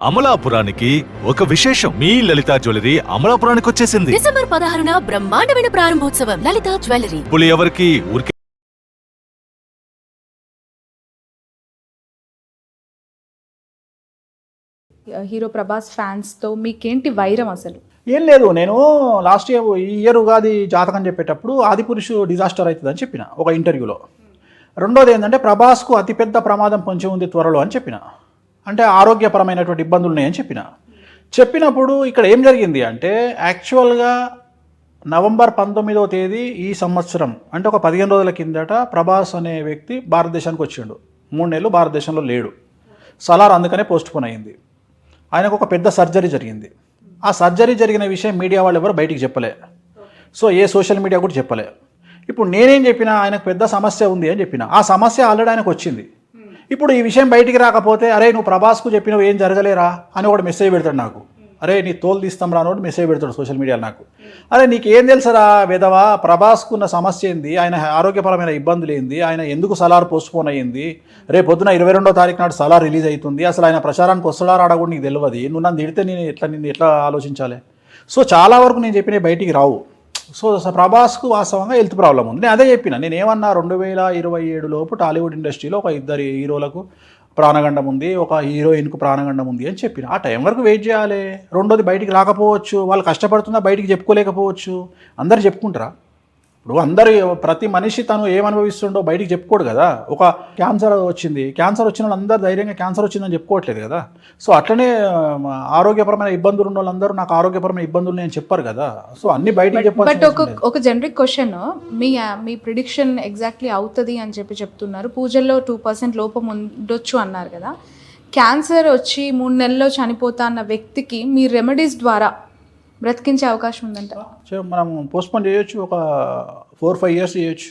అమలాపురానికి ఒక విశేషం. మీ లలిత జ్యువెలరీ అమలాపురానికి వచ్చేసింది. డిసెంబర్ 16న బ్రహ్మాండమైన ప్రారంభోత్సవం. లలిత జ్యువెలరీ. ఇప్పుడు ఎవరికి ఊరికే హీరో ప్రభాస్ ఫ్యాన్స్తో మీకేంటి వైరం అసలు? ఏం లేదు, నేను లాస్ట్ ఇయర్ ఉగాది జాతకం చెప్పేటప్పుడు ఆదిపురుషు డిజాస్టర్ అవుతుందని చెప్పిన ఒక ఇంటర్వ్యూలో. రెండోది ఏంటంటే ప్రభాస్కు అతిపెద్ద ప్రమాదం పొంచి ఉంది త్వరలో అని చెప్పిన. అంటే ఆరోగ్యపరమైనటువంటి ఇబ్బందులు ఉన్నాయని చెప్పినప్పుడు ఇక్కడ ఏం జరిగింది అంటే యాక్చువల్గా నవంబర్ 19వ తేదీ ఈ సంవత్సరం, అంటే ఒక 15 రోజుల కిందట ప్రభాస్ అనే వ్యక్తి భారతదేశానికి వచ్చిండు. 3 నెలలు భారతదేశంలో లేడు. సలార్ అందుకనే పోస్ట్పోన్ అయింది. ఆయనకు ఒక పెద్ద సర్జరీ జరిగింది. ఆ సర్జరీ జరిగిన విషయం మీడియా వాళ్ళు ఎవరు బయటికి చెప్పలే. సో ఏ సోషల్ మీడియా కూడా చెప్పలే. ఇప్పుడు నేనేం చెప్పినా ఆయనకు పెద్ద సమస్య ఉంది అని చెప్పిన. ఆ సమస్య ఆల్రెడీ ఆయనకు వచ్చింది. ఇప్పుడు ఈ విషయం బయటికి రాకపోతే అరే నువ్వు ప్రభాస్కు చెప్పినవు ఏం జరగలేరా అని ఒకటి మెసేజ్ పెడతాడు నాకు. అరే నీ తోలు తీస్తాం రానోడు మెసేజ్ పెడతాడు సోషల్ మీడియాలో నాకు. అరే నీకు ఏం తెలుసరా విధవా, ప్రభాస్కున్న సమస్య ఏంది, ఆయన ఆరోగ్యపరమైన ఇబ్బందులు ఏంది, ఆయన ఎందుకు సలార్ పోస్ట్పోన్ అయ్యింది, రేపు పొద్దున 22వ తారీఖు నాడు సలార్ రిలీజ్ అవుతుంది, అసలు ఆయన ప్రచారానికి వస్తాడా రాడా కూడా నీకు తెలియదు, నువ్వు నన్ను తిడితే నిన్ను ఎట్లా ఆలోచించాలి. సో చాలా వరకు నేను చెప్పినవి బయటికి రావు. సో ప్రభాస్కు వాస్తవంగా హెల్త్ ప్రాబ్లం ఉంది. నేను అదే చెప్పిన. నేను ఏమన్నా 2027 లోపు టాలీవుడ్ ఇండస్ట్రీలో ఒక 2 హీరోలకు ప్రాణగండం ఉంది, ఒక హీరోయిన్కు ప్రాణగండం ఉంది అని చెప్పిన. ఆ టైం వరకు వెయిట్ చేయాలి. రెండోది బయటికి రాకపోవచ్చు, వాళ్ళు కష్టపడుతున్నా బయటికి చెప్పుకోలేకపోవచ్చు. అందరు చెప్పుకుంటారా? ఇప్పుడు అందరు ప్రతి మనిషి తను ఏమనుభవిస్తుండో బయటికి చెప్పుకోడు కదా. ఒక క్యాన్సర్ వచ్చిన వాళ్ళు అందరూ ధైర్యంగా క్యాన్సర్ వచ్చిందని చెప్పుకోవట్లేదు కదా. సో అట్లనే ఆరోగ్యపరమైన ఇబ్బందులు ఉన్న వాళ్ళందరూ నాకు ఆరోగ్యపరమైన ఇబ్బందులు నేను చెప్పారు కదా. సో అన్ని బయటికి చెప్పాలి. బట్ ఒక జనరిక్ క్వశ్చన్, మీ ప్రిడిక్షన్ ఎగ్జాక్ట్లీ అవుతుంది అని చెప్తున్నారు. పూజల్లో 2% లోపం ఉండొచ్చు అన్నారు కదా. క్యాన్సర్ వచ్చి 3 నెలల్లో చనిపోతా అన్న వ్యక్తికి మీ రెమెడీస్ ద్వారా బ్రతికించే అవకాశం ఉందంట. మనం పోస్ట్పోన్ చేయొచ్చు, ఒక 4-5 ఇయర్స్ చేయొచ్చు.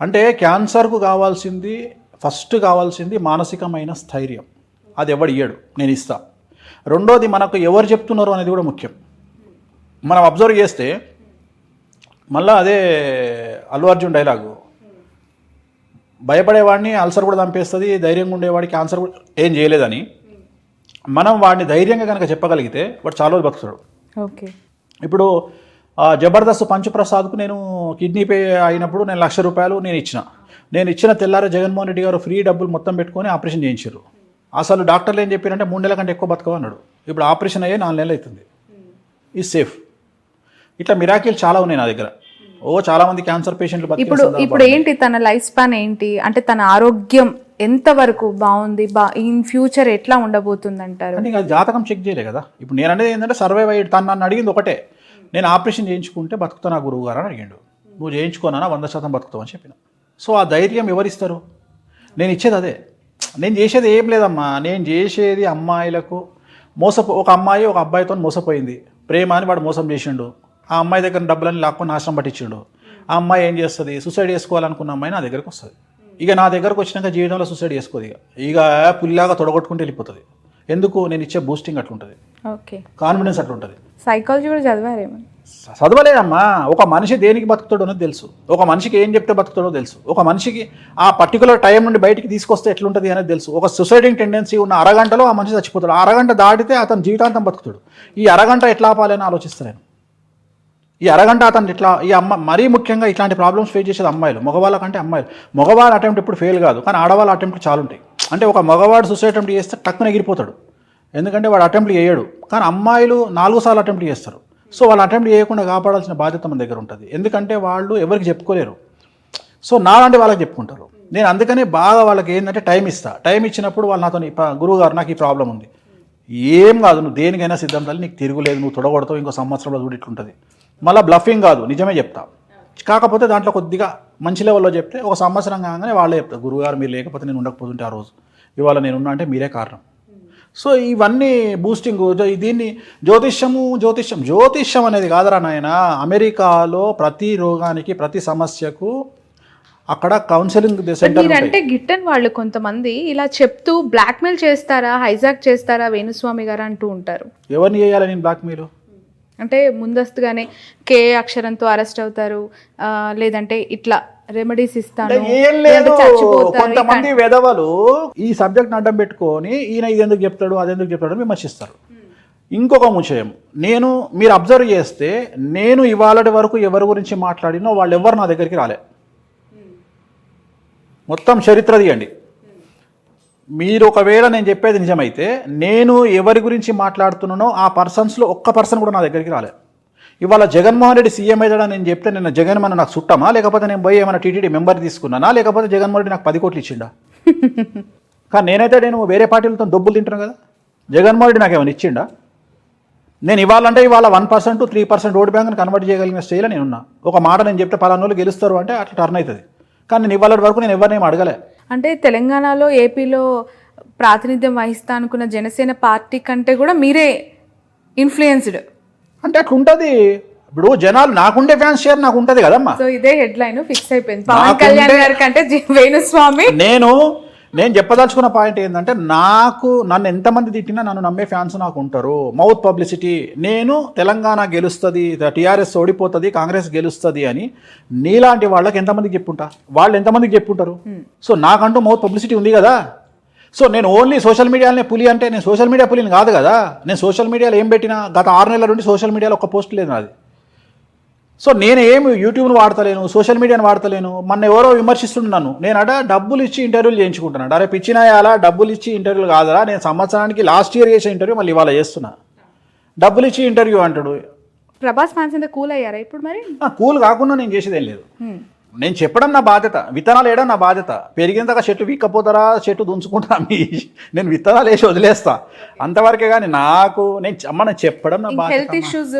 అంటే క్యాన్సర్కు ఫస్ట్ కావాల్సింది మానసికమైన స్థైర్యం. అది ఎవడు ఇయ్యడు, నేను ఇస్తా. రెండోది మనకు ఎవరు చెప్తున్నారు అనేది కూడా ముఖ్యం. మనం అబ్జర్వ్ చేస్తే మళ్ళీ అదే అల్లు అర్జున్ డైలాగు, భయపడేవాడిని అల్సర్ కూడా చంపేస్తుంది, ధైర్యంగా ఉండేవాడికి క్యాన్సర్ కూడా ఏం చేయలేదని. మనం వాడిని ధైర్యంగా కనుక చెప్పగలిగితే వాడు చాలా రోజులు బతుకుతాడు. ఓకే. ఇప్పుడు జబర్దస్త్ పంచప్రసాద్కు నేను కిడ్నీ పే అయినప్పుడు నేను ₹1,00,000 నేను ఇచ్చిన తెల్లారే జగన్మోహన్ రెడ్డి గారు ఫ్రీ డబ్బులు మొత్తం పెట్టుకొని ఆపరేషన్ చేయించారు. అసలు డాక్టర్లు ఏం చెప్పారంటే 3 నెలల కంటే ఎక్కువ బతకవు అన్నాడు. ఇప్పుడు ఆపరేషన్ అయ్యే 4 నెలలు అవుతుంది. Is safe. ఇట్లా మిరాకిల్ చాలా ఉన్నాయి నా దగ్గర. చాలా మంది క్యాన్సర్ పేషెంట్లు ఇప్పుడు ఏంటి తన లైఫ్ స్పాన్ ఏంటి, అంటే తన ఆరోగ్యం ఎంతవరకు బాగుంది, ఇన్ ఫ్యూచర్ ఎట్లా ఉండబోతుంది అంటారు? అంటే ఇంకా జాతకం చెక్ చేయలే కదా. ఇప్పుడు నేను అనేది ఏంటంటే సర్వైవ్ అయ్యి తను నన్ను అడిగింది ఒకటే, నేను ఆపరేషన్ చేయించుకుంటే బతుకుతానా గురువు గారు అని అడిగాడు. నువ్వు చేయించుకోనా 100% బతుకుతావు అని చెప్పిన. సో ఆ ధైర్యం ఎవరిస్తారు? నేను ఇచ్చేది అదే. నేను చేసేది ఏం లేదమ్మా. నేను చేసేది అమ్మాయిలకు ఒక అమ్మాయి ఒక అబ్బాయితో మోసపోయింది, ప్రేమ అని వాడు మోసం చేసిండు. ఆ అమ్మాయి దగ్గర డబ్బులని లాక్కొని నాశనం పట్టించిండు. ఆ అమ్మాయి ఏం చేస్తుంది, సూసైడ్ చేసుకోవాలనుకున్న అమ్మాయి నా దగ్గరకు వస్తుంది. ఇక నా దగ్గరకు వచ్చినాక జీవితంలో సూసైడ్ చేసుకోదు. ఇక పుల్లాగా తొడగొట్టుకుంటూ వెళ్ళిపోతుంది. ఎందుకు? నేను ఇచ్చే బూస్టింగ్ అట్లుంటుంది, ఓకే, కాన్ఫిడెన్స్ అట్లుంటుంది. సైకాలజీ కూడా చదివారేమో? చదవలేదమ్మా. ఒక మనిషి దేనికి బతుకుతాడో అనేది తెలుసు, ఒక మనిషికి ఏం చెప్తే బతుకుతాడో తెలుసు, ఒక మనిషికి ఆ పర్టికులర్ టైం నుండి బయటికి తీసుకొస్తే ఎట్లుంటుంది అనేది తెలుసు. ఒక సూసైడింగ్ టెండెన్సీ ఉన్న అరగంటలో ఆ మనిషి చచ్చిపోతాడు. ఆ అరగంట దాటితే అతను జీవితాంతం బతుకుతాడు. ఈ అరగంట ఎట్లా ఆపాలని ఆలోచిస్తాను. ఈ అరగంట అతను ఇట్లా మరీ ముఖ్యంగా ఇట్లాంటి ప్రాబ్లమ్స్ ఫేస్ చేసేది అమ్మాయిలు. మగవాళ్ళ కంటే అమ్మాయిలు. మగవాళ్ళ అటెంప్ట్ ఇప్పుడు ఫెయిల్ కాదు, కానీ ఆడవాళ్ళ అటెంప్ట్ చాలా ఉంటాయి. అంటే ఒక మగవాడు సూసైడ్ అటెంప్ట్ చేస్తే టక్కున ఎగిరిపోతాడు, ఎందుకంటే వాడు అటెంప్ట్ చేయడు. కానీ అమ్మాయిలు 4 సార్లు అటెంప్ట్ చేస్తారు. సో వాళ్ళు అటెంప్ట్ చేయకుండా కాపాడాల్సిన బాధ్యత మన దగ్గర ఉంటుంది. ఎందుకంటే వాళ్ళు ఎవరికి చెప్పుకోలేరు. సో నాలాంటి వాళ్ళకి చెప్పుకుంటారు. నేను అందుకనే బాగా వాళ్ళకి ఏంటంటే టైం ఇస్తా. టైం ఇచ్చినప్పుడు వాళ్ళు నాతో గురువు గారు నాకు ఈ ప్రాబ్లం ఉంది, ఏం కాదు, నువ్వు దేనికైనా సిద్ధం తల్లి, నీకు తిరుగులేదు, నువ్వు తొడగొడతావు, ఇంకో సంవత్సరంలో చూడు ఇట్లుంటుంది. మళ్ళీ బ్లఫింగ్ కాదు, నిజమే చెప్తా. కాకపోతే దాంట్లో కొద్దిగా మంచి లెవెల్లో చెప్తే ఒక సంవత్సరం కాగానే వాళ్ళే చెప్తారు, గురువుగారు మీరు లేకపోతే నేను ఉండకపోతుంటే ఆ రోజు, ఇవాళ నేనున్నా అంటే మీరే కారణం. సో ఇవన్నీ బూస్టింగ్. దీన్ని జ్యోతిష్యం అనేది కాదరా నాయన. అమెరికాలో ప్రతి రోగానికి ప్రతి సమస్యకు అక్కడ కౌన్సిలింగ్ సెంటర్. అంటే గిట్టని వాళ్ళు కొంతమంది ఇలా చెప్తూ బ్లాక్మెయిల్ చేస్తారా, హైజాక్ చేస్తారా వేణుస్వామి గారు అంటూ ఉంటారు. ఎవరిని చేయాలి నేను బ్లాక్మెయిల్? అంటే ముందస్తుగానే కే అక్షరంతో అరెస్ట్ అవుతారు, లేదంటే ఇట్లా రెమెడీస్ అంటే ఇస్తాను ఏం లేదు, లేదంటే చచ్చిపోతారు, కొంతమంది వెధవలు ఈ సబ్జెక్ట్ అడ్డం పెట్టుకొని ఈయన ఇది ఎందుకు చెప్తాడు అది ఎందుకు చెప్తాడు అని విమర్శిస్తారు. ఇంకొక విషయం, మీరు అబ్జర్వ్ చేస్తే నేను ఇవాళటి వరకు ఎవరి గురించి మాట్లాడినో వాళ్ళు ఎవరు నా దగ్గరికి రాలే. మొత్తం చరిత్ర తీయండి. మీరు ఒకవేళ నేను చెప్పేది నిజమైతే నేను ఎవరి గురించి మాట్లాడుతున్నానో ఆ పర్సన్స్లో ఒక్క పర్సన్ కూడా నా దగ్గరికి రాలే. ఇవాళ జగన్మోహన్ రెడ్డి సీఎం అవుతాడని నేను చెప్తే నిన్న జగన్ మన నాకు చుట్టమా, లేకపోతే నేను పోయి ఏమైనా టీటీడీ మెంబర్ తీసుకున్నానా, లేకపోతే జగన్మోహన్ రెడ్డి నాకు 10 కోట్లు ఇచ్చిండా? కానీ నేను వేరే పార్టీలతో డబ్బులు తింటున్నాను కదా. జగన్మోహన్ రెడ్డి నాకు ఏమైనా ఇచ్చిండా? నేను ఇవాళ 1% to 3% ఓటు బ్యాంక్ని కన్వర్ట్ చేయగలిగిన స్టేజ్లో నేనున్నా. ఒక మాట నేను చెప్తే పలానోళ్ళు గెలుస్తారు అంటే అట్లా టర్న్ అవుతుంది. కానీ నేను ఇవాళ వరకు నేను ఎవరినేం అడగలే. అంటే తెలంగాణలో ఏపీలో ప్రాతినిధ్యం వహిస్తా అనుకున్న జనసేన పార్టీ కంటే కూడా మీరే ఇన్ఫ్లుయెన్స్డ్ అంటే అట్లా ఉంటుంది. ఇప్పుడు జనాలు నాకుండే ఫ్యాన్స్ షేర్ నాకు ఉంటుంది కదమ్మా. సో ఇదే హెడ్ లైన్ ఫిక్స్ అయిపోయింది. పవన్ కళ్యాణ్ గారి కంటే వేణుస్వామి. నేను చెప్పదలుచుకున్న పాయింట్ ఏంటంటే నన్ను ఎంతమంది తిట్టినా నన్ను నమ్మే ఫ్యాన్స్ నాకు ఉంటారు. మౌత్ పబ్లిసిటీ, నేను తెలంగాణ గెలుస్తుంది, టీఆర్ఎస్ ఓడిపోతుంది, కాంగ్రెస్ గెలుస్తుంది అని నీలాంటి వాళ్ళకి ఎంతమందికి చెప్పుంటా, వాళ్ళు ఎంతమందికి చెప్పుంటారు. సో నాకంటూ మౌత్ పబ్లిసిటీ ఉంది కదా. సో నేను ఓన్లీ సోషల్ మీడియాలోనే పులి అంటే నేను సోషల్ మీడియా పులిని కాదు కదా. నేను సోషల్ మీడియాలో ఏం పెట్టినా గత 6 నెలల నుండి సోషల్ మీడియాలో ఒక్క పోస్ట్ లేదు నాది. సో నేను ఏమి యూట్యూబ్ను వాడతలేను, సోషల్ మీడియాను వాడతలేను. మొన్న ఎవరో విమర్శిస్తున్నాను, నేను డబ్బులు ఇచ్చి ఇంటర్వ్యూలు చేయించుకుంటున్నాను. అరే పిచ్చినాయాలా, డబ్బులు ఇచ్చి ఇంటర్వ్యూలు కాదరా, నేను సంవత్సరానికి లాస్ట్ ఇయర్ చేసే ఇంటర్వ్యూ మళ్ళీ ఇవాళ చేస్తున్నా. డబ్బులు ఇచ్చి ఇంటర్వ్యూ అంటాడు. ప్రభాస్ ఫ్యాన్స్ అంతా కూల్ అయ్యారా ఇప్పుడు మరి? కూల్ కాకుండా నేను చేసేది ఏం లేదు. నేను చెప్పడం నా బాధ్యత, విత్తనాలు వేయడం నా బాధ్యత. పెరిగినంతగా చెట్టు వీక్కపోతారా, చెట్టు దుంచుకుంటారా, నేను విత్తనాలు వేసి వదిలేస్తా అంతవరకే. కానీ నేను చెప్పడం నా బాధ్యత. Health issues,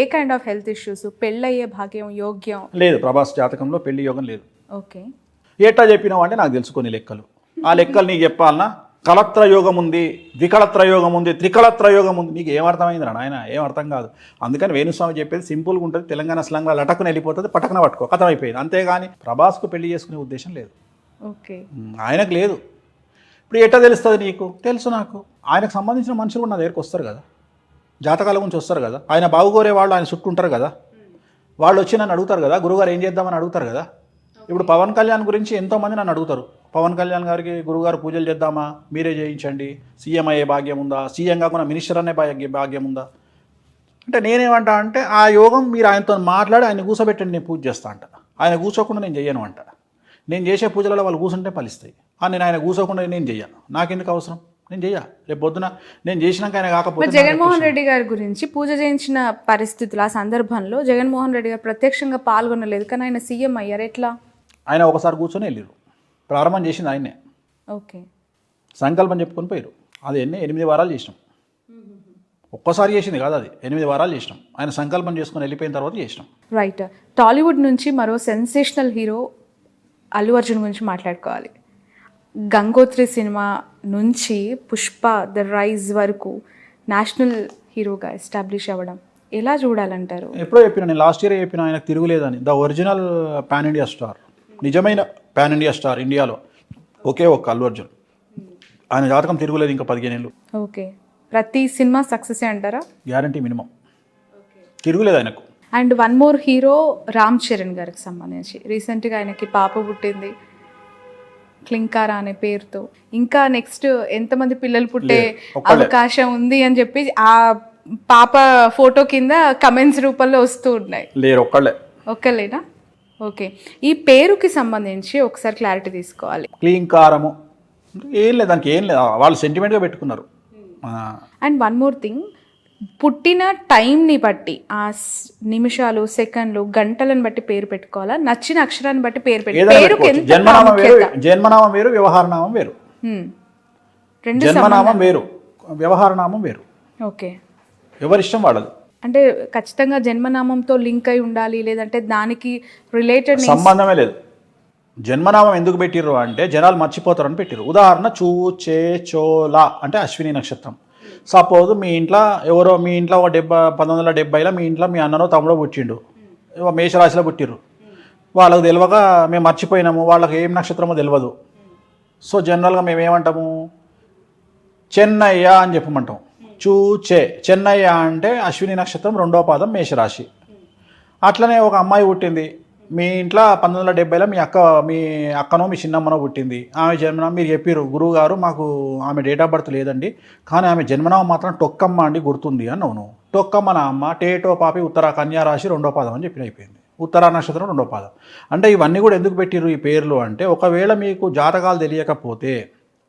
a kind of health issues? పెళ్ళయ్యే భాగ్యం యోగ్యం లేదు, ప్రభాస్ జాతకంలో పెళ్లి యోగం లేదు. ఓకే, ఏటా చెప్పినావు అంటే నాకు తెలుసుకొని లెక్కలు, ఆ లెక్కలు నీకు చెప్పాలన్నా. కలత్ర యోగం ఉంది, ద్వికళత్ర యోగం ఉంది, త్రికళత్ర యోగం ఉంది. నీకు ఏమర్థమైందిరా నాయన? ఏం అర్థం కాదు. అందుకని వేణుస్వామి చెప్పేది సింపుల్గా ఉంటుంది. తెలంగాణ స్లాంగ్లో లటకుని వెళ్ళిపోతుంది, పటకన పట్టుకో, కథం అయిపోయింది. అంతేగాని ప్రభాస్కు పెళ్లి చేసుకునే ఉద్దేశం లేదు. ఓకే, ఆయనకు లేదు. ఇప్పుడు ఎట్లా తెలుస్తుంది నీకు? తెలుసు నాకు. ఆయనకు సంబంధించిన మనుషులు కూడా నా దగ్గరికి వస్తారు కదా, జాతకాల గురించి వస్తారు కదా. ఆయన బాగుకోరే వాళ్ళు ఆయన చుట్టూ ఉంటారు కదా. వాళ్ళు వచ్చి నన్ను అడుగుతారు కదా, గురుగారు ఏం చేద్దామని అడుగుతారు కదా. ఇప్పుడు పవన్ కళ్యాణ్ గురించి ఎంతోమంది నన్ను అడుగుతారు, పవన్ కళ్యాణ్ గారికి గురుగారు పూజలు చేద్దామా, మీరే చేయించండి, సీఎం అయ్యే భాగ్యం ఉందా, సీఎం కాకుండా మినిస్టర్ అనే భాగ్యం ఉందా అంటే నేనేమంటా అంటే ఆ యోగం మీరు ఆయనతో మాట్లాడి ఆయన కూర్చోబెట్టండి, నేను పూజ చేస్తా అంట. ఆయన కూర్చోకుండా నేను చెయ్యను అంట. నేను చేసే పూజలలో వాళ్ళు కూర్చుంటే ఫలిస్తాయి. నేను ఆయన కూర్చోకుండా నేను చెయ్యను. నాకెందుకు అవసరం? నేను చెయ్య. రేపు పొద్దున నేను చేసినాక ఆయన కాకపోతే. జగన్మోహన్ రెడ్డి గారి గురించి పూజ చేయించిన పరిస్థితులు, ఆ సందర్భంలో జగన్మోహన్ రెడ్డి గారు ప్రత్యక్షంగా పాల్గొనలేదు, కానీ ఆయన సీఎం అయ్యారు. ఎట్లా? ఆయన ఒకసారి కూర్చొని వెళ్ళారు. ప్రారంభం చేసింది ఆయనే. ఓకే, సంకల్పం చెప్పుకొని పోయారు. అది 8 వారాలు చేసినాం. ఒక్కసారి చేసింది కాదు, అది 8 వారాలు చేసినాం. ఆయన సంకల్పం చేసుకొని వెళ్ళిపోయిన తర్వాత చేసినాం. రైట్. టాలీవుడ్ నుంచి మరో సెన్సేషనల్ హీరో అల్లు అర్జున్ గురించి మాట్లాడుకోవాలి. గంగోత్రి సినిమా నుంచి పుష్ప ద రైజ్ వరకు నేషనల్ హీరోగా ఎస్టాబ్లిష్ అవ్వడం ఎలా చూడాలంటారు? ఎప్పుడో చెప్పిన, నేను లాస్ట్ ఇయర్ చెప్పిన, ఆయనకు తిరుగులేదని. The original pan India star, నిజమైన పాన్ ఇండియా స్టార్ ఇండియాలో ఒకే ఒక్క అల్లు అర్జున్. ఆయన జాతకం తిరుగులేదు ఇంకా 15 ఏళ్ళు. ఓకే, ప్రతి సినిమా సక్సెస్ అంటారా? గ్యారంటీ మినిమం, తిరుగులేదు ఆయనకు. And one more hero Ram Charan గారికి సంబంధించి రీసెంట్గా ఆయనకి పాప పుట్టింది క్లింకారా అనే పేరుతో. ఇంకా నెక్స్ట్ ఎంతమంది పిల్లలు పుట్టే అవకాశం ఉంది అని చెప్పి ఆ పాప ఫోటో కింద కమెంట్స్ రూపంలో వస్తూ ఉన్నాయి. లేరు, ఒక్కలేనా? ఓకే, ఈ పేరుకి సంబంధించి ఒకసారి క్లారిటీ తీసుకోవాలి. క్లీంకారము ఏం లేదు, దానికి ఏం లేదు, వాళ్ళు సెంటిమెంట్గా పెట్టుకున్నారు. అండ్ వన్ మోర్ థింగ్, పుట్టిన టైంని బట్టి ఆ నిమిషాలు, సెకండ్లు, గంటలను బట్టి పేరు పెట్టుకోవాలా? నచ్చిన అక్షరాన్ని బట్టి పేరు పెట్టుకోవాలి? జన్మనామం వేరు, వ్యవహారనామం వేరు. జన్మనామం వేరు, వ్యవహారనామం వేరు. ఓకే, ఎవరిష్టం వాడదు. అంటే ఖచ్చితంగా జన్మనామంతో లింక్ అయి ఉండాలి, లేదంటే దానికి రిలేటెడ్ సంబంధమే లేదు. జన్మనామం ఎందుకు పెట్టిర్రు అంటే జనాలు మర్చిపోతారని పెట్టిర్రు. ఉదాహరణ చూ, చే, చోలా అంటే అశ్విని నక్షత్రం. సపోజ్ మీ ఇంట్లో ఎవరో, మీ ఇంట్లో 1970లో మీ ఇంట్లో మీ అన్ననో తమ్ముడో పుట్టిండు, మేషరాశిలో పుట్టిర్రు. వాళ్ళకు తెలియక మేము మర్చిపోయినాము, వాళ్ళకి ఏం నక్షత్రమో తెలియదు. సో జనరల్గా మేము ఏమంటాము, చెన్నయ్య అని చెప్పమంటాం. చూచే చెన్నయ్య అంటే అశ్విని నక్షత్రం 2వ పాదం మేషరాశి. అట్లనే ఒక అమ్మాయి పుట్టింది, మీ ఇంట్లో 1970లో మీ అక్కనో మీ చిన్నమ్మనో పుట్టింది, ఆమె జన్మనామం మీరు చెప్పారు గురువు గారు మాకు ఆమె డేట్ ఆఫ్ బర్త్ లేదండి, కానీ ఆమె జన్మనామం మాత్రం టొక్కమ్మ అండి గుర్తుంది అని నువ్వు టొక్కమ్మ నా అమ్మ టేటో పాపి ఉత్తర కన్యా రాశి 2వ పాదం అని చెప్పిన అయిపోయింది, ఉత్తరా నక్షత్రం 2వ పాదం. అంటే ఇవన్నీ కూడా ఎందుకు పెట్టిర్రు ఈ పేర్లు అంటే, ఒకవేళ మీకు జాతకాలు తెలియకపోతే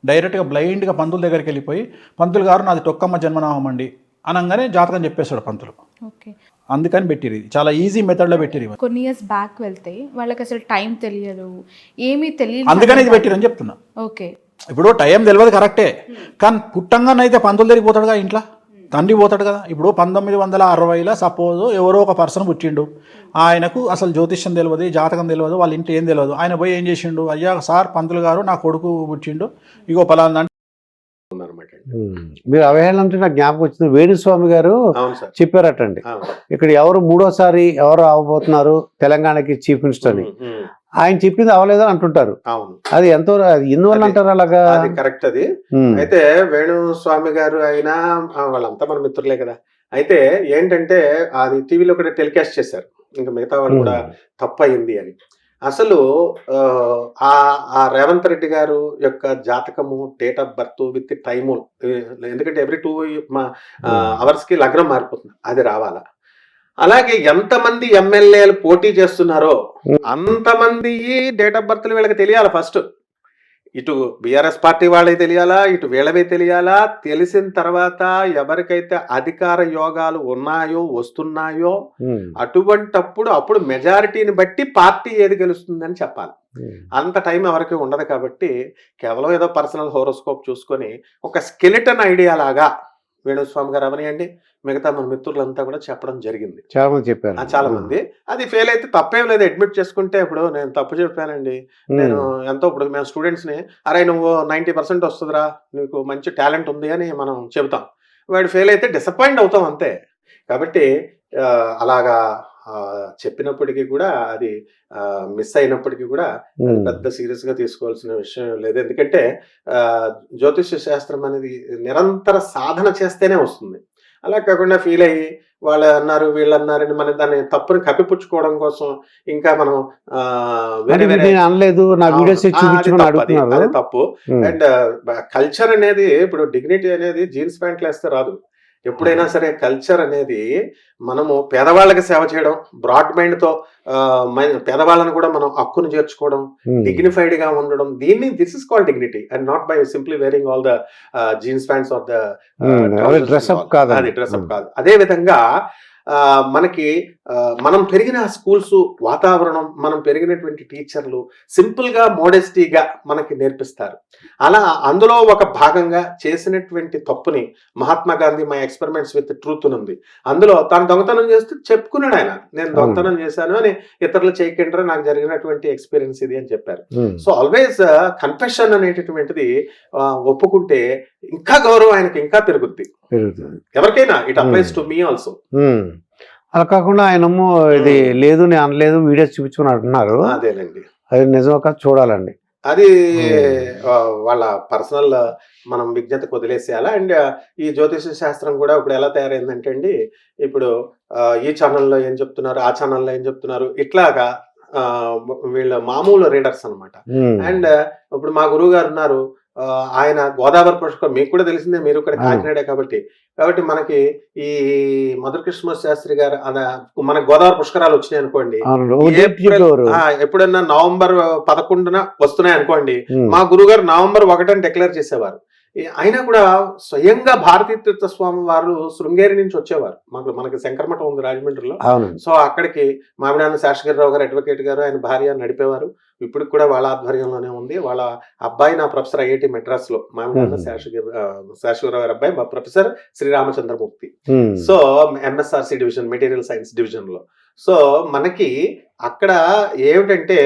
డైరెక్ట్గా బ్లైండ్గా పంతుల దగ్గరికి వెళ్ళిపోయి పంతులు గారు నాది టొక్కమ్మ జన్మనామం అండి అనగానే జాతకం చెప్పేస్తాడు పంతులు. ఓకే, అందుకని పెట్టిరు, ఇది చాలా ఈజీ మెథడ్లో పెట్టిరు. కొన్ని ఇయర్స్ బ్యాక్ వెళ్తే వాళ్ళకి అసలు టైం తెలియదు, ఏమీ తెలియదు, అందుకని ఇది పెట్టిరని చెప్తున్నా. ఓకే, ఇప్పుడు టైం తెలియదు కరెక్టే, కానీ పుట్టంగానైతే పంతులు దగ్గరికి పోతాడుగా, ఇంట్లో తండ్రి పోతాడు కదా. ఇప్పుడు 1960లో సపోజ్ ఎవరో ఒక పర్సన్ పుట్టిండు, ఆయనకు అసలు జ్యోతిష్యం తెలియదు, జాతకం తెలియదు, వాళ్ళ ఇంటి ఏం తెలియదు, ఆయన పోయి ఏం చేసిండు, అయ్యా సార్ పంతులు గారు నా కొడుకు పుట్టిండు, ఇగో పలానా మీరు అవహేళన అంటే నాకు జ్ఞాపకం వచ్చింది, వేణుస్వామి గారు చెప్పారటండి, ఇక్కడ ఎవరు 3వసారి ఎవరు అవ్వబోతున్నారు తెలంగాణకి చీఫ్ మినిస్టర్ అని, ఆయన చెప్పింది అవలేదని అంటుంటారు. అది ఎంతో ఎందువల్ల అంటారు అలాగా? అది కరెక్ట్. అది అయితే వేణుస్వామి గారు అయినా వాళ్ళంతా మన మిత్రులే కదా. అయితే ఏంటంటే అది టీవీలో కూడా టెలికాస్ట్ చేశారు, ఇంకా మిగతా వాళ్ళు కూడా తప్పు అయింది అని. అసలు ఆ రేవంత్ రెడ్డి గారు యొక్క జాతకము, date of birth with time, ఎందుకంటే ఎవ్రీ 2 hours కి లగ్నం మారిపోతుంది, అది రావాలా. అలాగే ఎంతమంది ఎమ్మెల్యేలు పోటీ చేస్తున్నారో అంతమంది డేట్ ఆఫ్ బర్త్లు వీళ్ళకి తెలియాలి ఫస్ట్. ఇటు బీఆర్ఎస్ పార్టీ వాళ్ళకి తెలియాలా, ఇటు వీళ్ళవే తెలియాలా. తెలిసిన తర్వాత ఎవరికైతే అధికార యోగాలు ఉన్నాయో వస్తున్నాయో అప్పుడు మెజారిటీని బట్టి పార్టీ ఏది గెలుస్తుందని చెప్పాలి. అంత టైం ఎవరికి ఉండదు కాబట్టి కేవలం ఏదో పర్సనల్ హోరోస్కోప్ చూసుకొని ఒక స్కెలిటన్ ఐడియా లాగా వేణుస్వామి గారు అవనియండి, మిగతా మన మిత్రులంతా కూడా చెప్పడం జరిగింది. చాలా మంది అది ఫెయిల్ అయితే తప్పేం లేదు, అడ్మిట్ చేసుకుంటే. ఇప్పుడు నేను తప్పు చెప్పానండి, నేను ఎంతో, ఇప్పుడు మేము స్టూడెంట్స్ ని అరే నువ్వు 90% వస్తుందిరా, నీకు మంచి టాలెంట్ ఉంది అని మనం చెబుతాం, వాడు ఫెయిల్ అయితే డిసప్పాయింట్ అవుతాం అంతే. కాబట్టి అలాగా చెప్పినప్పటికీ కూడా అది మిస్ అయినప్పటికీ కూడా పెద్ద సీరియస్ గా తీసుకోవాల్సిన విషయం లేదు. ఎందుకంటే జ్యోతిష్య శాస్త్రం అనేది నిరంతర సాధన చేస్తేనే వస్తుంది. అలా కాకుండా ఫీల్ అయ్యి వాళ్ళు అన్నారు వీళ్ళు అన్నారని మనం దాన్ని తప్పుని కప్పిపుచ్చుకోవడం కోసం ఇంకా మనం అది తప్పు. అండ్ కల్చర్ అనేది, ఇప్పుడు డిగ్నిటీ అనేది జీన్స్ ప్యాంట్లు వేస్తే రాదు. ఎప్పుడైనా సరే కల్చర్ అనేది మనము పేదవాళ్ళకి సేవ చేయడం, బ్రాడ్ మైండ్ తో పేదవాళ్ళని కూడా మనం హక్కును చేర్చుకోవడం, డిగ్నిఫైడ్ గా ఉండడం, this is called dignity and not by simply wearing all the jeans pants or the dress up కాదు. అదే విధంగా మనకి మనం పెరిగిన స్కూల్స్ వాతావరణం, మనం పెరిగినటువంటి టీచర్లు సింపుల్ గా మోడెస్టీగా మనకి నేర్పిస్తారు. అలా అందులో ఒక భాగంగా చేసినటువంటి తప్పుని Mahatma Gandhi my experiments with truth ఉంది, అందులో తాను దొంగతనం చేస్తూ చెప్పుకున్నాడు ఆయన, నేను దొంగతనం చేశాను అని, ఇతరులు చేయకుండా నాకు జరిగినటువంటి ఎక్స్పీరియన్స్ ఇది అని చెప్పారు. సో ఆల్వేస్ కన్ఫెషన్ అనేటటువంటిది ఒప్పుకుంటే ఇంకా గౌరవం ఆయనకి ఇంకా పెరుగుద్ది, ఎవరికైనా. It applies to me also. అలా కాకుండా ఆయనమ్మో ఇది లేదు నేను అనలేదు వీడియోస్ చూపించుకుని అంటున్నారు, అదేనండి, అది నిజం కాదు చూడాలండి. అది వాళ్ళ పర్సనల్ మనం విజ్ఞతకు వదిలేసేయాలా. అండ్ ఈ జ్యోతిష శాస్త్రం కూడా ఇప్పుడు ఎలా తయారైందంటే అండి, ఇప్పుడు ఈ ఛానల్లో ఏం చెప్తున్నారు, ఆ ఛానల్లో ఏం చెప్తున్నారు, ఇట్లాగా వీళ్ళ మామూలు రీడర్స్ అన్నమాట. అండ్ ఇప్పుడు మా గురువు గారు ఉన్నారు, ఆయన గోదావరి పుష్కరం మీకు కూడా తెలిసిందే, మీరు కూడా కాకినాడే కాబట్టి మనకి ఈ మధుర కృష్ణ శాస్త్రి గారు మన గోదావరి పుష్కరాలు వచ్చినాయి అనుకోండి, ఎప్పుడన్నా నవంబర్ 11న వస్తున్నాయి అనుకోండి, మా గురువు గారు నవంబర్ 1 డిక్లేర్ చేసేవారు. అయినా కూడా స్వయంగా భారతీ తీర్థ స్వామి వారు శృంగేరి నుంచి వచ్చేవారు. మనకి శంకరమఠం ఉంది రాజమండ్రిలో, సో అక్కడికి మామిడాన శేషగిరిరావు గారు అడ్వకేట్ గారు ఆయన భార్య నడిపేవారు. ఇప్పుడు కూడా వాళ్ళ ఆధ్వర్యంలోనే ఉంది. వాళ్ళ అబ్బాయి నా ప్రొఫెసర్ ఐఐటి మెడ్రాస్ లో, మామిడాన శేషగిరిరావు గారి అబ్బాయి మా professor Sriramachandramurthy, so MSRC division, material science division లో. సో మనకి అక్కడ ఏమిటంటే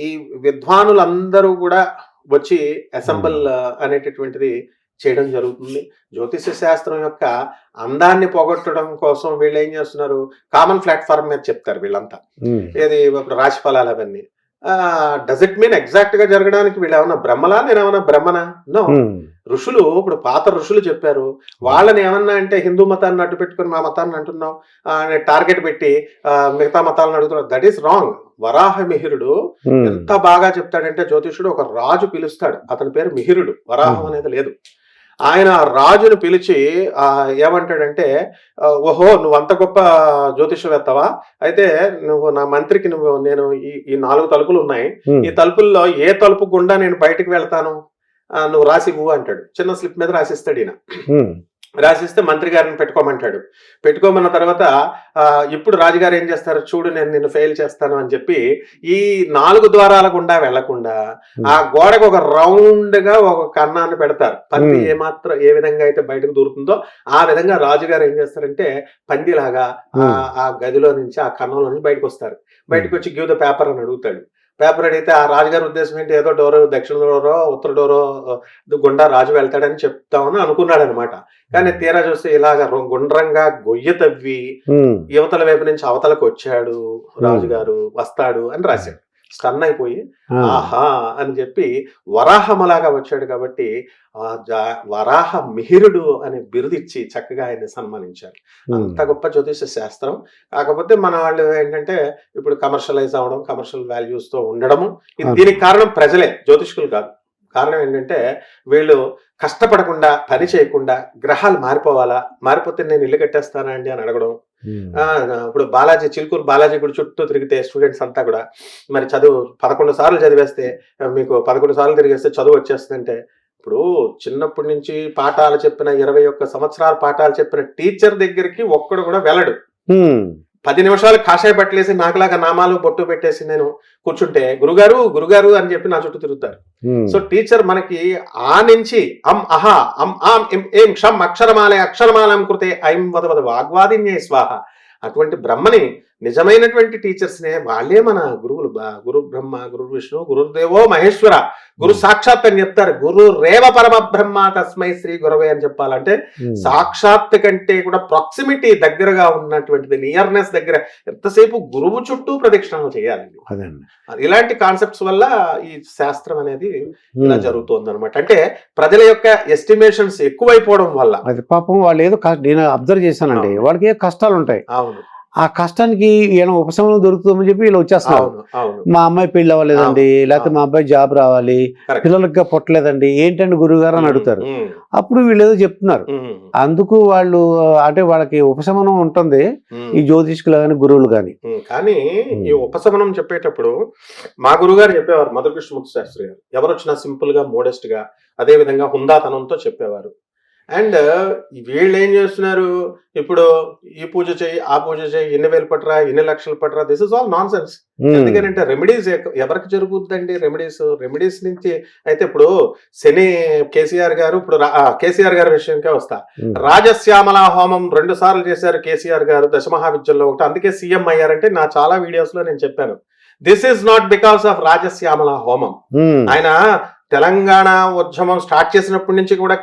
ఈ విద్వానులందరూ కూడా వచ్చి అసెంబుల్ అనేటటువంటిది చేయడం జరుగుతుంది. జ్యోతిష శాస్త్రం యొక్క అందాన్ని పోగొట్టడం కోసం వీళ్ళు ఏం చేస్తున్నారు, కామన్ ప్లాట్ఫామ్ మీద చెప్తారు వీళ్ళంతా, ఏది రాశి ఫలాలు అవన్నీ. డస్ ఇట్ మీన్ ఎగ్జాక్ట్ గా జరగడానికి వీళ్ళు ఏమన్నా బ్రహ్మలా, నేను ఏమన్నా బ్రహ్మనా? నో. ఋషులు, ఇప్పుడు పాత ఋషులు చెప్పారు. వాళ్ళని ఏమన్నా అంటే హిందూ మతాన్ని అడ్డు పెట్టుకుని మా మతాన్ని అంటున్నాం టార్గెట్ పెట్టి మిగతా మతాలను అడుగుతున్నాం. That is wrong. వరాహ మిహిరుడు ఎంత బాగా చెప్తాడంటే, జ్యోతిషుడు ఒక రాజు పిలుస్తాడు, అతని పేరు మిహిరుడు, వరాహం అనేది లేదు. ఆయన రాజును పిలిచి ఏమంటాడంటే, ఓహో నువ్వు అంత గొప్ప జ్యోతిషవేత్తవా, అయితే నువ్వు నా మంత్రికి నేను ఈ 4 తలుపులు ఉన్నాయి, ఈ తలుపుల్లో ఏ తలుపు గుండా నేను బయటకు వెళ్తాను నువ్వు రాసి ఇవ్వు అంటాడు. చిన్న స్లిప్ మీద రాసిస్తాడు ఈయన. రాసిస్తే మంత్రి గారిని పెట్టుకోమంటాడు. పెట్టుకోమన్న తర్వాత ఇప్పుడు రాజుగారు ఏం చేస్తారు, చూడు నేను నిన్ను ఫెయిల్ చేస్తాను అని చెప్పి ఈ 4 ద్వారాల గుండా వెళ్లకుండా ఆ గోడకు ఒక రౌండ్ గా ఒక కన్నాన్ని పెడతారు. పంది ఏ విధంగా అయితే బయటకు దూరుతుందో ఆ విధంగా రాజుగారు ఏం చేస్తారంటే పందిలాగా ఆ గదిలో నుంచి ఆ కన్నంలో నుంచి బయటకు వస్తారు. బయటకు వచ్చి గివ్ ద పేపర్ అని అడుగుతాడు. పేపర్ అడిగితే ఆ రాజుగారి ఉద్దేశం ఏంటి, ఏదో డోరో దక్షిణ డోరో ఉత్తర డోరో గుండా రాజు వెళ్తాడని చెప్తామని అనుకున్నాడు అనమాట. కానీ తీరా చూస్తే ఇలాగ గుండ్రంగా గొయ్య తవ్వి యువతల వైపు నుంచి అవతలకు వచ్చాడు రాజుగారు, వస్తాడు అని రాశాడు. స్టన్ అయిపోయి ఆహా అని చెప్పి వరాహమలాగా వచ్చాడు కాబట్టి వరాహ మిహిరుడు అనే బిరుదిచ్చి చక్కగా ఆయన్ని సన్మానించారు. అంత గొప్ప జ్యోతిష శాస్త్రం. కాకపోతే మన వాళ్ళు ఏంటంటే ఇప్పుడు కమర్షియలైజ్ అవడం, కమర్షియల్ వాల్యూస్ తో ఉండడము, దీనికి కారణం ప్రజలే, జ్యోతిష్కులు కాదు. కారణం ఏంటంటే వీళ్ళు కష్టపడకుండా పని చేయకుండా గ్రహాలు మారిపోవాలా, మారిపోతే నేను ఇల్లు కట్టేస్తానా అండి అని అడగడం. ఇప్పుడు చిలుకూరు బాలాజీ గుడి చుట్టూ తిరిగితే స్టూడెంట్స్ అంతా కూడా మరి చదువు 11 సార్లు చదివేస్తే మీకు 11 సార్లు తిరిగేస్తే చదువు వచ్చేస్తుందంటే, ఇప్పుడు చిన్నప్పటి నుంచి పాఠాలు చెప్పిన 21 సంవత్సరాల పాఠాలు చెప్పిన టీచర్ దగ్గరికి ఒక్కడు కూడా వెళ్ళడు. 10 నిమిషాలు కాషాయ బట్టలేసి నాకులాగా నామాలు బొట్టు పెట్టేసి నేను కూర్చుంటే గురుగారు గురుగారు అని చెప్పి నా చుట్టూ తిరుగుతారు. సో టీచర్ మనకి ఆ నుంచి అహా ఏం క్షమ్ అక్షరమాలే అక్షరమాలం కృతే ఐం వద వాగ్వాదిన్యే స్వాహ, అటువంటి బ్రహ్మని నిజమైనటువంటి టీచర్స్ నే వాళ్ళే మన గురువులు. గురు బ్రహ్మ, గురు విష్ణు, గురుదేవో మహేశ్వర, గురు సాక్షాత్ అని చెప్తారు. గురు రేవ పరమ బ్రహ్మ తస్మై శ్రీ గురవే అని చెప్పాలంటే సాక్షాత్ కంటే కూడా ప్రాక్సిమిటీ దగ్గరగా ఉన్నటువంటిది, నియర్నెస్ దగ్గర ఎంతసేపు గురువు చుట్టూ ప్రదక్షిణలు చేయాలండి. ఇలాంటి కాన్సెప్ట్స్ వల్ల ఈ శాస్త్రం అనేది ఇలా జరుగుతుంది అనమాట. అంటే ప్రజల యొక్క ఎస్టిమేషన్స్ ఎక్కువైపోవడం వల్ల. అది పాపం వాళ్ళు ఏదో నేను అబ్జర్వ్ చేశానండి, వాళ్ళకి ఏ కష్టాలు ఉంటాయి, అవును ఆ కష్టానికి ఏమైనా ఉపశమనం దొరుకుతుందని చెప్పి వీళ్ళు వచ్చేస్తారు. మా అమ్మాయి పెళ్లి అవ్వలేదండి, లేకపోతే మా అబ్బాయి జాబ్ రావాలి, పిల్లలకి పుట్టలేదండి, ఏంటండి గురువు గారు అని అడుగుతారు. అప్పుడు వీళ్ళు ఏదో చెప్తున్నారు, అందుకు వాళ్ళు అంటే వాళ్ళకి ఉపశమనం ఉంటుంది ఈ జ్యోతిష్కులు కానీ గురువులు కానీ. కానీ ఈ ఉపశమనం చెప్పేటప్పుడు మా గురువు గారు చెప్పేవారు, మధుర కృష్ణమూర్తి శాస్త్రి గారు. ఎవరు వచ్చినా సింపుల్ గా, మోడెస్ట్ గా, అదే విధంగా హుందాతనంతో చెప్పేవారు. అండ్ వీళ్ళు ఏం చేస్తున్నారు, ఇప్పుడు ఈ పూజ చేయి, ఆ పూజ చేయి, ఇన్ని వేలు పట్టరా, ఇన్ని లక్షలు పట్టరా, this is all non sense. ఎందుకంటే రెమెడీస్ ఎవరికి జరుగుతుందండి? రెమెడీస్ నుంచి అయితే ఇప్పుడు శని కేసీఆర్ గారు, ఇప్పుడు కేసీఆర్ గారి విషయంకే వస్తా, రాజశ్యామల హోమం 2 సార్లు చేశారు కేసీఆర్ గారు దశమహావిద్యల్లో ఒకటి, అందుకే సీఎం అయ్యారంటే నా చాలా వీడియోస్ లో నేను చెప్పాను. This is not because of Rajashyamala హోమం. ఆయన తెలంగాణ ఉద్యమం స్టార్ట్ చేసినప్పటి నుంచి కూడా